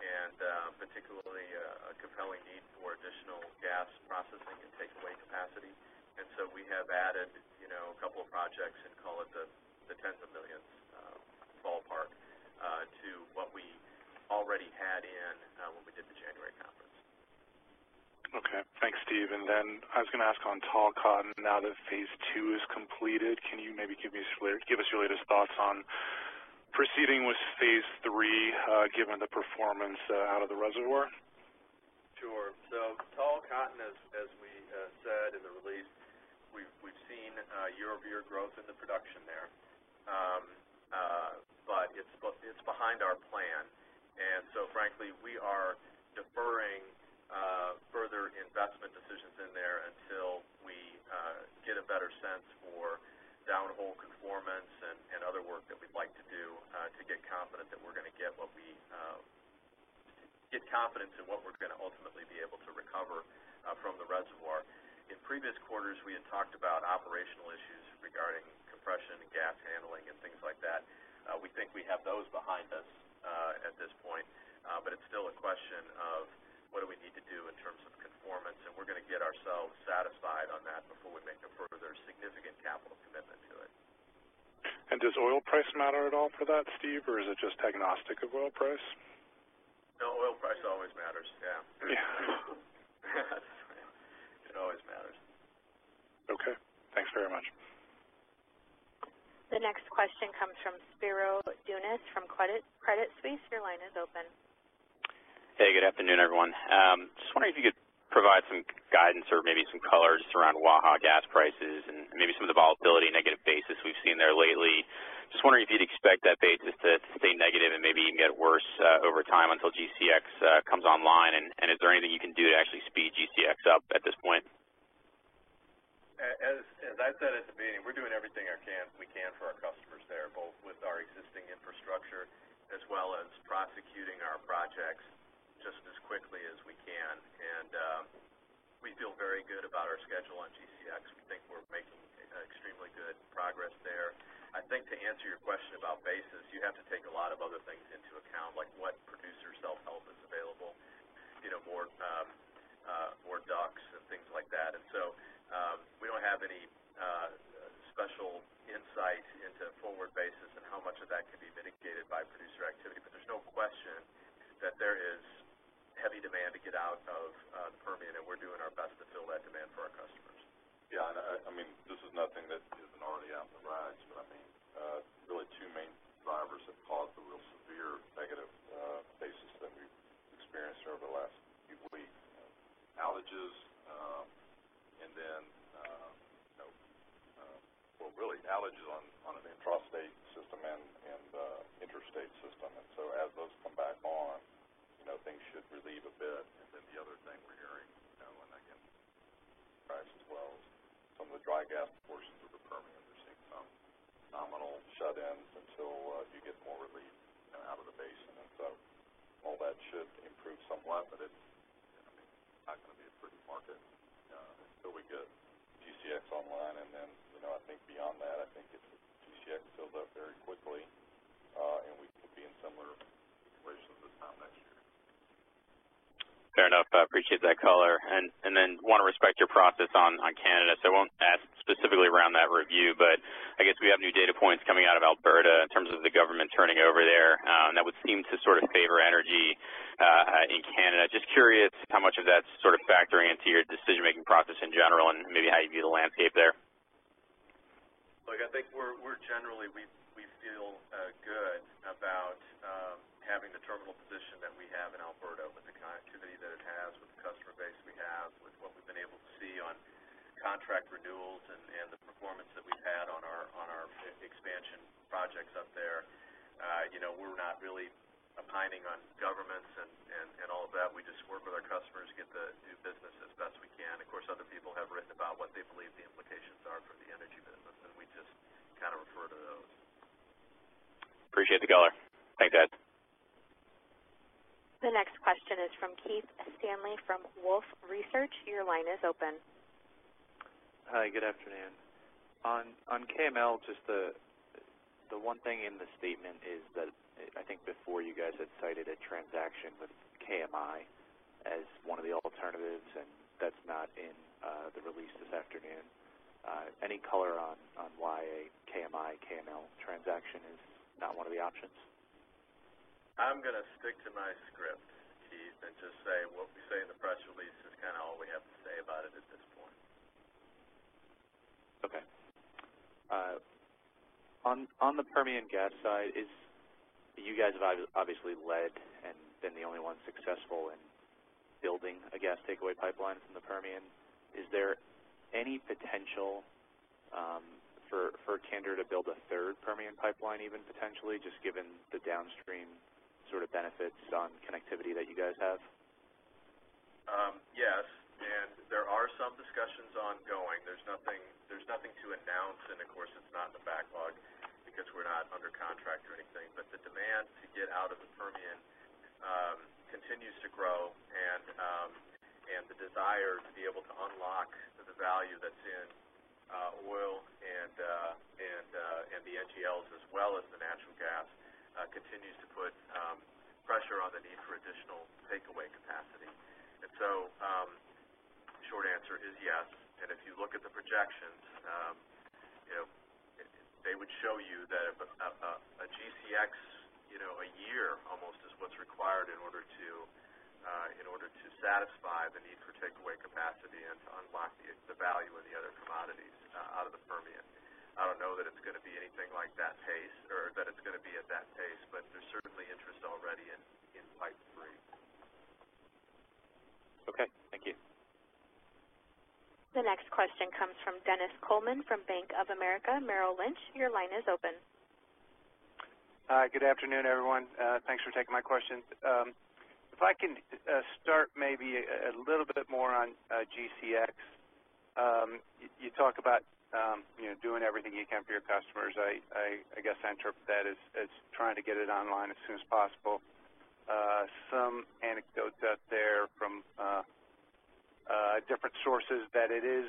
and particularly a compelling need for additional gas processing and takeaway capacity. And so we have added, a couple of projects and call it the tens of millions ballpark to what we already had in when we did the January conference. Okay. Thanks, Steve. And then I was going to ask on Tall Cotton, now that Phase 2 is completed, can you maybe give us your latest thoughts on proceeding with Phase 3 given the performance out of the reservoir? Sure. So Tall Cotton, as we said in the release, we've seen year-over-year growth in the production there, but it's behind our plan. And so, frankly, we are deferring further investment decisions in there until we get a better sense for downhole conformance and other work that we'd like to do to get confident that we're going to get get confidence in what we're going to ultimately be able to recover from the reservoir. In previous quarters, we had talked about operational issues regarding compression and gas handling and things like that. We think we have those behind us at this point, but it's still a question of what do we need to do in terms of conformance, and we're going to get ourselves satisfied on that before we make a further significant capital commitment to it. And does oil price matter at all for that, Steve, or is it just agnostic of oil price? No, oil price always matters, yeah. It always matters. Okay. Thanks very much. The next question comes from Spiro Dounis from Credit Suisse. Your line is open. Hey, good afternoon, everyone. Just wondering if you could provide some guidance or maybe some color just around Waha gas prices and maybe some of the volatility, negative basis we've seen there lately. Just wondering if you'd expect that basis to stay negative and maybe even get worse over time until GCX comes online, and is there anything you can do to actually speed GCX up at this point? As I said at the meeting, we're doing everything we can for our customers there, both with our existing infrastructure as well as prosecuting our projects just as quickly as we can. And we feel very good about our schedule on GCX. We think we're making extremely good progress there. I think to answer your question about basis, you have to take a lot of other things into account, like what producer self-help is available, more DUCs and things like that. And so we don't have any special insight into forward basis and how much of that can be mitigated by producer activity, but there's no question that there is heavy demand to get out of the Permian, and we're doing our best to fill that demand for our customers. Yeah, and I mean, this is nothing that isn't already out in the rides, but I mean, really two main drivers have caused the real severe negative basis that we've experienced over the last few weeks. Outages, and then, well, really outages on an intrastate system and interstate system. And so as those come back on, things should relieve a bit. And then the other thing we're hearing, and again, price as well, is some of the dry gas portions of the Permian, we're seeing some nominal shut-ins until you get more relief out of the basin. And so all that should improve somewhat, but it's not going to be a pretty market until we get GCX online. And then, I think beyond that, I think if GCX fills up very quickly, and we could be in similar situations this time next year. Fair enough. I appreciate that color. And then want to respect your process on Canada, so I won't ask specifically around that review, but I guess we have new data points coming out of Alberta in terms of the government turning over there, and that would seem to sort of favor energy in Canada. Just curious how much of that's sort of factoring into your decision-making process in general and maybe how you view the landscape there. Look, I think we're generally, we feel good about having the terminal position that we have in Alberta with the connectivity that it has, with the customer base we have, with what we've been able to see on contract renewals and the performance that we've had on our expansion projects up there. We're not really opining on governments and all of that. We just work with our customers, get the do business as best we can. Of course, other people have written about what they believe the implications are for the energy business, and we just kind of refer to those. Appreciate the color. Thanks, Ed. The next question is from Keith Stanley from Wolfe Research. Your line is open. Hi, good afternoon. On KML, just the one thing in the statement is that I think before you guys had cited a transaction with KMI as one of the alternatives, and that's not in the release this afternoon. Any color on why a KMI-KML transaction is not one of the options? I'm going to stick to my script, Keith, and just say what we say in the press release is kind of all we have to say about it at this point. Okay. On the Permian gas side, you guys have obviously led and been the only ones successful in building a gas takeaway pipeline from the Permian. Is there any potential for Kinder to build a third Permian pipeline, even potentially, just given the downstream sort of benefits on connectivity that you guys have? Yes, and there are some discussions ongoing. There's nothing to announce, and of course it's not in the backlog because we're not under contract or anything. But the demand to get out of the Permian continues to grow, and the desire to be able to unlock the value that's in oil and the NGLs as well as the natural gas continues to put pressure on the need for additional takeaway capacity. And so short answer is yes. And if you look at the projections, they would show you that a GCX, a year almost is what's required in order to satisfy the need for takeaway capacity and to unlock the value in the other commodities out of the Permian. I don't know that it's going to be anything like that pace, or that it's going to be at that pace, but there's certainly interest already in Pipe 3. next question comes from Dennis Coleman from Bank of America Merrill Lynch. Your line is open. Good afternoon, everyone. Thanks for taking my questions. If I can start maybe a little bit more on GCX. You talk about doing everything you can for your customers. I guess I interpret that as trying to get it online as soon as possible. Some anecdotes out there from different sources that it is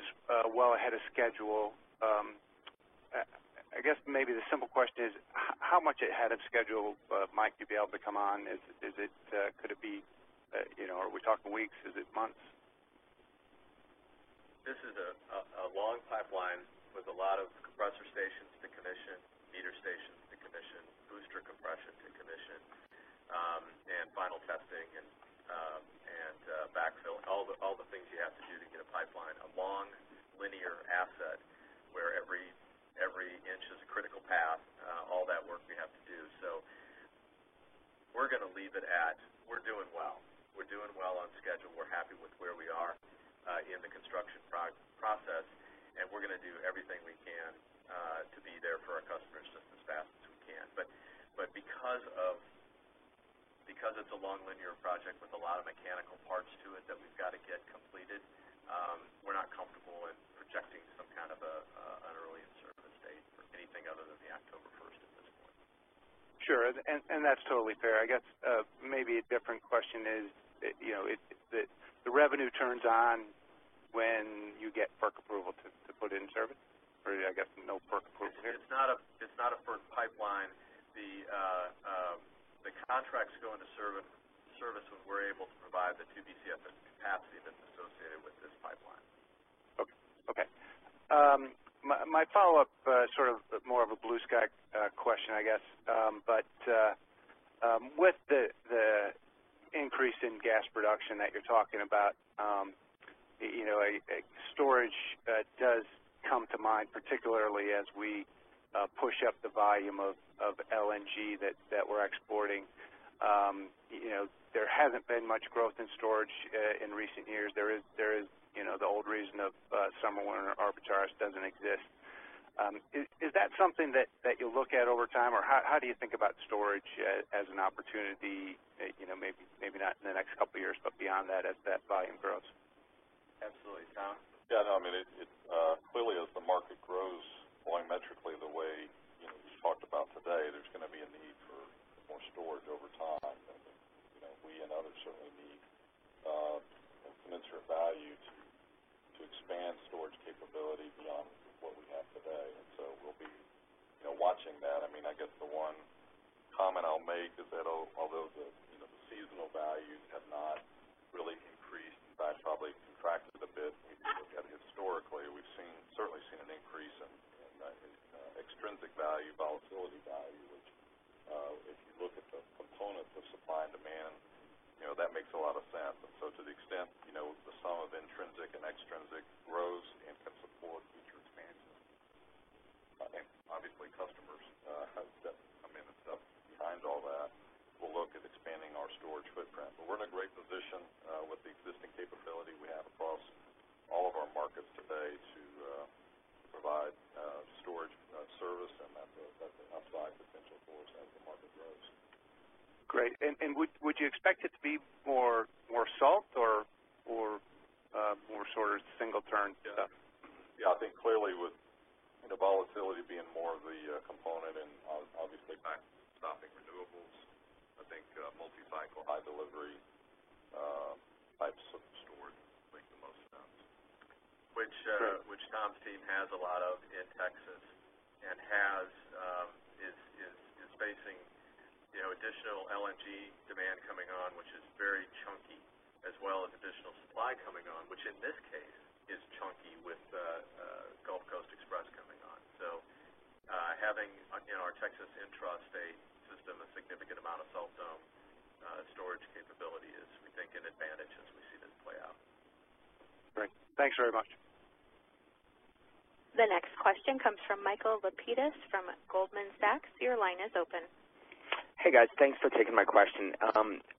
well ahead of schedule. I guess maybe the simple question is, how much ahead of schedule might you be able to come on? Could it be, are we talking weeks? Is it months? This is a long pipeline with a lot of compressor stations to commission, meter stations to commission, booster compression to commission, and final testing and backfill, all the things you have to do to get a pipeline. A long linear asset where every inch is a critical path, all that work we have to do. So we're going to leave it at, we're doing well. We're doing well on schedule. We're happy with where we are in the construction process, and we're going to do everything we can to be there for our customers just as fast as we can. But because it's a long linear project with a lot of mechanical parts to it that we've got to get completed, we're not comfortable in projecting some kind of an early in-service date for anything other than the October 1st at this point. Sure, and that's totally fair. I guess maybe a different question is, the revenue turns on when you get FERC approval to put it in service, or I guess no FERC approval here. It's not a FERC pipeline. The contracts go into service when we're able to provide the 2 BCF of capacity that's associated with this pipeline. Okay. My follow-up, sort of more of a blue sky question, I guess. But with the increase in gas production that you're talking about, storage does come to mind, particularly as we push up the volume of LNG that we're exporting. There hasn't been much growth in storage in recent years. There is the old reason of summer-winter arbitrage doesn't exist. Is that something that you'll look at over time, or how do you think about storage as an opportunity, maybe not in the next couple of years, but beyond that as that volume grows? Absolutely. Tom? Yeah, no, I mean, clearly as the market grows volumetrically the way we talked about today, there's going to be a need for more storage over time. And, we and others certainly need commensurate value to expand storage capability beyond what we have today. And so we'll be, watching that. I mean, I guess the one comment I'll make is that although the seasonal values have not really increased, in fact, probably contracted a bit, if you look at it historically, we've certainly seen an increase in extrinsic value, volatility value, which if you look at the components of supply and demand, that makes a lot of sense. And so to the extent, the sum of intrinsic and extrinsic grows and can support future expansion. And obviously customers have come in and stuff behind all that. We'll look at expanding our storage footprint. But we're in a great position with the existing capability we have across all of our markets today to provide storage service, and that's an upside potential for us as the market grows. Great. And would you expect it to be more salt or more sort of single turn stuff? Yeah, I think clearly with volatility being more of the component, and obviously backstopping renewables, I think multi-cycle, high delivery types of storage make the most sense. Which Tom's team has a lot of in Texas, and is facing additional LNG demand coming on, which is very chunky, as well as additional supply coming on, which in this case is chunky with Gulf Coast Express coming on. So having in our Texas intrastate system a significant amount of salt dome storage capability is, we think, an advantage as we see this play out. Great. Thanks very much. The next question comes from Michael Lapides from Goldman Sachs. Your line is open. Hey, guys. Thanks for taking my question.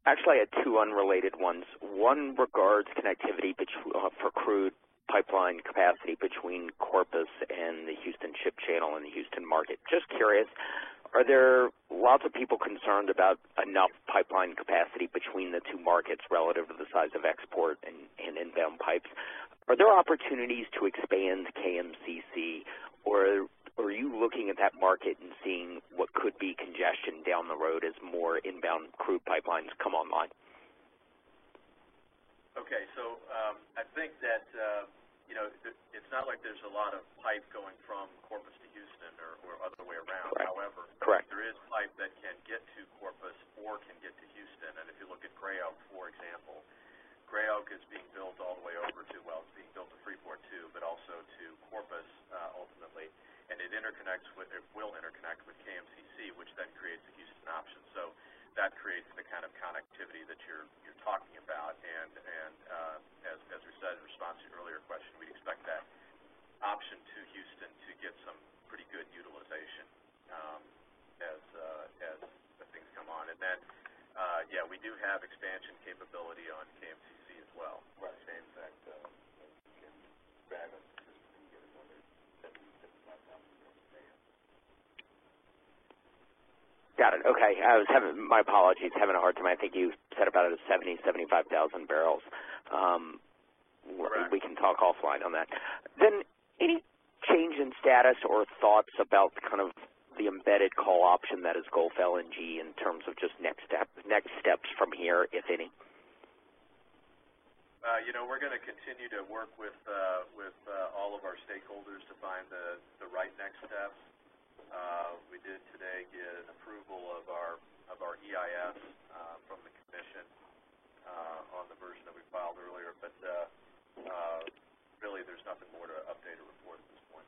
Actually, I had two unrelated ones. One regards connectivity for crude pipeline capacity between Corpus and the Houston Ship Channel and the Houston market. Just curious, are there lots of people concerned about enough pipeline capacity between the two markets relative to the size of export and inbound pipes? Are there opportunities to expand KMCC, or are you looking at that market and seeing what could be congestion down the road as more inbound crude pipelines come online? Okay, so I think that, it's not like there's a lot of pipe going from Corpus to Houston or other way around. Correct. However, Correct. there is pipe that can get to Corpus or can get to Houston. And if you look at Gray Oak, for example, Gray Oak is being built all the way over to, well, it's being built to Freeport too, but also to Corpus ultimately. And it will interconnect with KMCC, which then creates a Houston option. So that creates the kind of connectivity that you're talking about. And as we said in response to your earlier question, we expect that option to Houston to get some pretty good utilization as the things come on. And then, we do have expansion capability on KMCC as well. Right. Same fact, we can grab it and get another 75,000 barrels a day. Got it. Okay. My apologies, having a hard time. I think you said about 75,000 barrels. We can talk offline on that. Then, any change in status or thoughts about kind of the embedded call option that is Gulf LNG in terms of just next steps from here, if any? We're going to continue to work with all of our stakeholders to find the right next steps. We did today get an approval of our EIS from the Commission on the version that we filed earlier, but really there's nothing more to update or report at this point.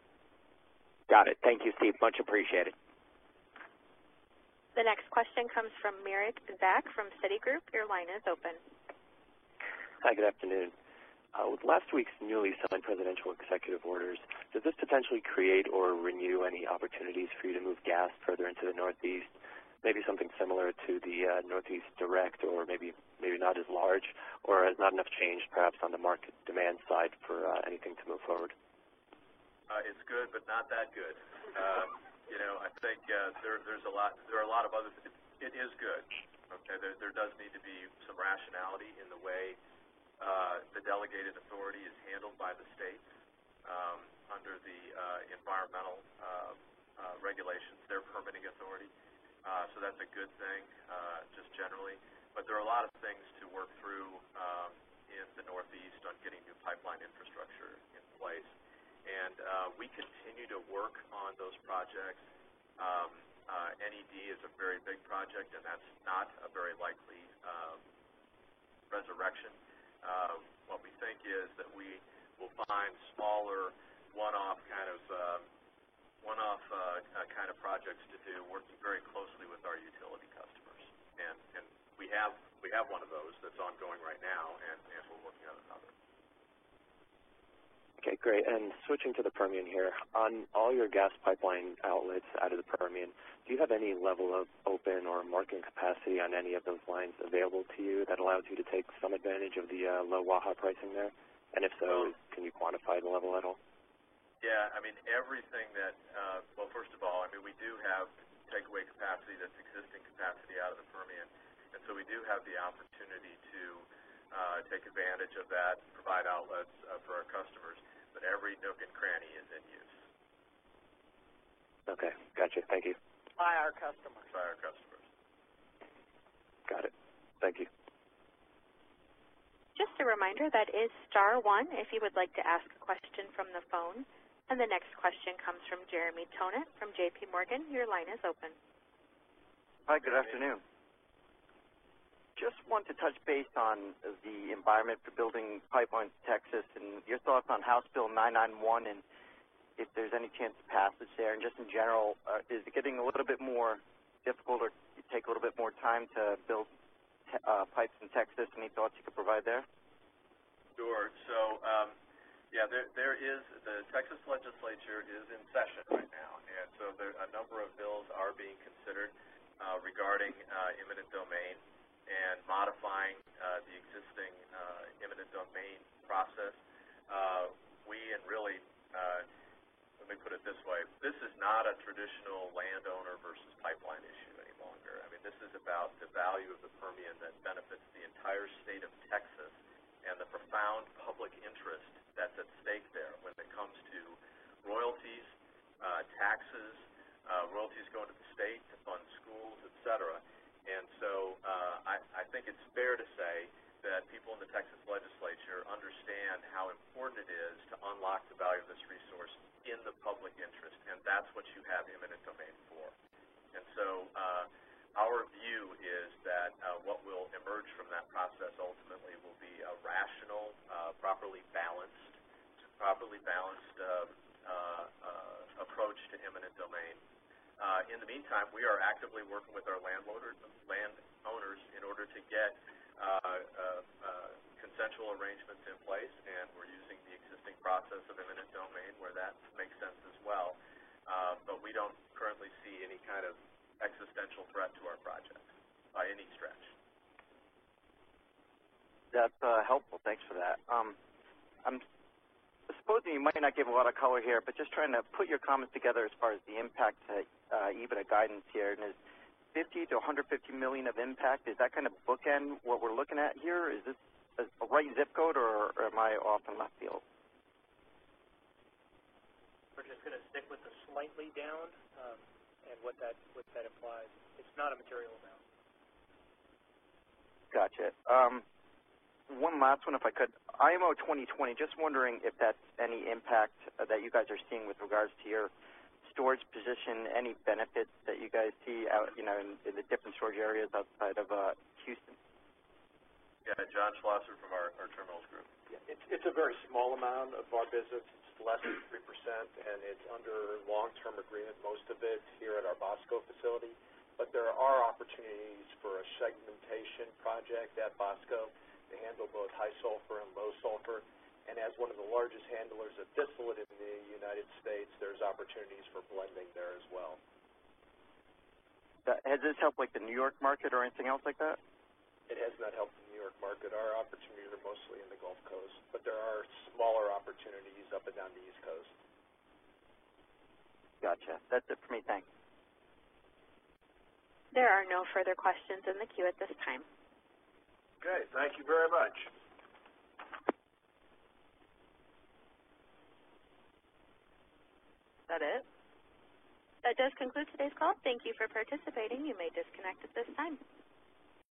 Got it. Thank you, Steve. Much appreciated. The next question comes from Merrick Zach from Citigroup. Your line is open. Hi, good afternoon. With last week's newly signed presidential executive orders, does this potentially create or renew any opportunities for you to move gas further into the Northeast? Maybe something similar to the Northeast Direct, or maybe not as large, or has not enough changed perhaps on the market demand side for anything to move forward? It's good, but not that good. I think there's a lot. There are a lot of other. It is good. Okay, there does need to be some rationality in the way the delegated authority is handled by the states under the environmental regulations, their permitting authority. So that's a good thing, just generally. But there are a lot of things to work through in the Northeast on getting new pipeline infrastructure in place. And we continue to work on those projects. NED is a very big project, and that's not a very likely resurrection. What we think is that we will find smaller, one-off kind of projects to do, working very closely with our utility customers. And we have one of those that's ongoing right now, and we're working on another. Okay, great. And switching to the Permian here, on all your gas pipeline outlets out of the Permian, do you have any level of open or marketing capacity on any of those lines available to you that allows you to take some advantage of the low Waha pricing there? And if so, can you quantify the level at all? Yeah, I mean, everything that, well, first of all, I mean, we do have takeaway capacity that's existing capacity out of the Permian, and so we do have the opportunity to take advantage of that, provide outlets for our customers, but every nook and cranny is in use. Okay, gotcha. Thank you. By our customers. By our customers. Got it. Thank you. Just a reminder, that is *1 if you would like to ask a question from the phone. And the next question comes from Jeremy Tonet from J.P. Morgan. Your line is open. Hi, good afternoon. Just want to touch base on the environment for building pipelines in Texas and your thoughts on House Bill 991 and if there's any chance of passage there. And just in general, is it getting a little bit more difficult or take a little bit more time to build pipes in Texas? Any thoughts you could provide there? Sure. So, there is, the Texas legislature is in session right now, and so a number of bills are being considered regarding eminent domain and modifying the existing eminent domain process. and really, let me put it this way, this is not a traditional landowner versus pipeline issue any longer. I mean, this is about the value of the Permian that benefits the entire state of Texas and the profound public interest that's at stake there when it comes to royalties, taxes, royalties going to the state to fund schools, et cetera. And so I think it's fair to say that people in the Texas legislature understand how important it is to unlock the value of this resource in the public interest, and that's what you have eminent domain for. And so our view is that what will emerge from that process ultimately will be a rational, properly balanced approach to eminent domain. In the meantime, we are actively working with our landowners in order to get consensual arrangements in place, and we're using the existing process of eminent domain where that makes sense as well. But we don't currently see any kind of existential threat to our project by any stretch. That's helpful. Thanks for that. I'm supposing you might not give a lot of color here, but just trying to put your comments together as far as the impact to EBITDA guidance here. And is 50 to 150 million of impact, is that kind of bookend what we're looking at here? Is this a right zip code, or am I off in left field? We're just going to stick with the slightly down and what that implies. It's not a material amount. Gotcha. One last one, if I could. IMO 2020, just wondering if that's any impact that you guys are seeing with regards to your storage position, any benefits that you guys see out, in the different storage areas outside of Houston? Yeah, John Schlosser from our terminals group. Yeah, it's a very small amount of our business. It's less than 3%, and it's under long-term agreement, most of it here at our Bosco facility. But there are opportunities for a segmentation project at Bosco to handle both high sulfur and low sulfur. And as one of the largest handlers of distillate in the United States, there's opportunities for blending there as well. Has this helped like the New York market or anything else like that? It has not helped the New York market. Our opportunities are mostly in the Gulf Coast, but there are smaller opportunities up and down the East Coast. Gotcha. That's it for me. Thanks. There are no further questions in the queue at this time. Okay, thank you very much. Is that it? That does conclude today's call. Thank you for participating. You may disconnect at this time.